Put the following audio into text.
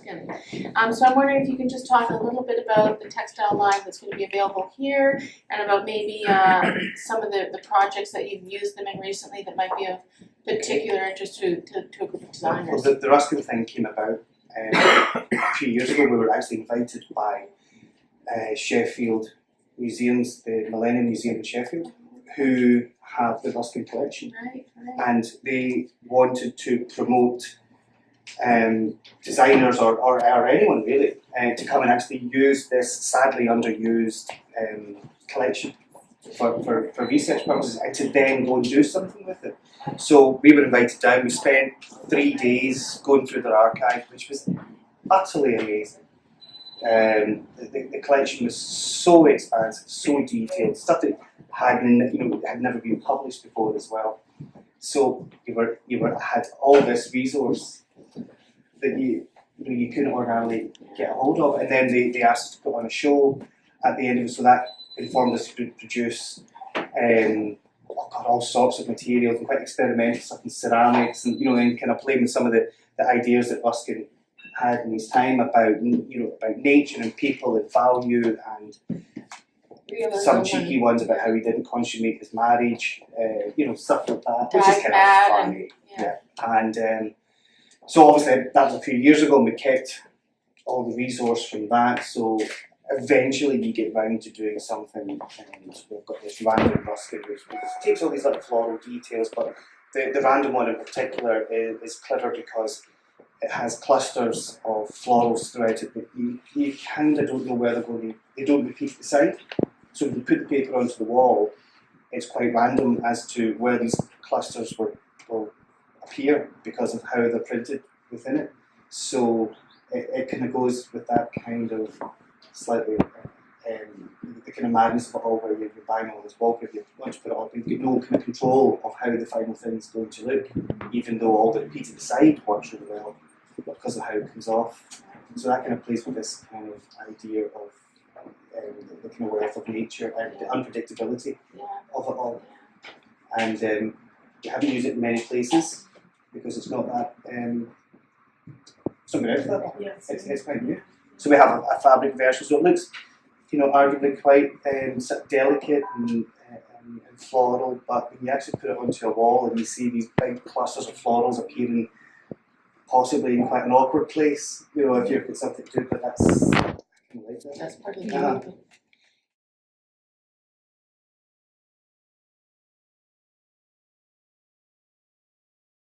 Good. So I'm wondering if you can just talk a little bit about the textile line that's going to be available here, and about maybe some of the projects that you've used them in recently that might be of particular interest to a group of designers. Well, the Ruskin thing came about a few years ago. We were actually invited by Sheffield Museums, the Millennium Museum in Sheffield, who have the Ruskin collection, Right. and they wanted to promote designers or anyone really to come and actually use this sadly underused collection for research purposes, and to then go and do something with it. So we were invited down. We spent 3 days going through their archive, which was utterly amazing. The collection was so expansive, so detailed, stuff that had never been published before as well. So you had all this resource that you couldn't ordinarily get a hold of, and then they asked us to put on a show at the end of it. So that informed us to produce all sorts of materials and quite experimental stuff in ceramics, and and kind of playing with some of the ideas that Ruskin had in his time about about nature and people and value, and some cheeky ones about how he didn't consummate his marriage, stuff like that, which is kind of funny. And so obviously that was a few years ago, and we kept all the resource from that. So eventually we get round to doing something, and we've got this random Ruskin which takes all these little floral details, but the random one in particular is clever because it has clusters of florals throughout it, but you kind of don't know where they're going. They don't repeat at the side. So when you put the paper onto the wall, it's quite random as to where these clusters will appear because of how they're printed within it. So it kind of goes with that kind of slightly the kind of madness of it all, where you're buying all this wallpaper, once you put it up, you get no kind of control of how the final thing is going to look, even though all the repeated side works really well because of how it comes off. So that kind of plays with this kind of idea of the kind of wealth of nature and the unpredictability of it all. And we haven't used it in many places because it's not that something out for that. It's quite new. So we have a fabric version, so it looks arguably quite delicate and floral, but when you actually put it onto a wall and you see these big clusters of florals appearing possibly in quite an awkward place, if you've got something to do, but that's kind of like that. That's part of the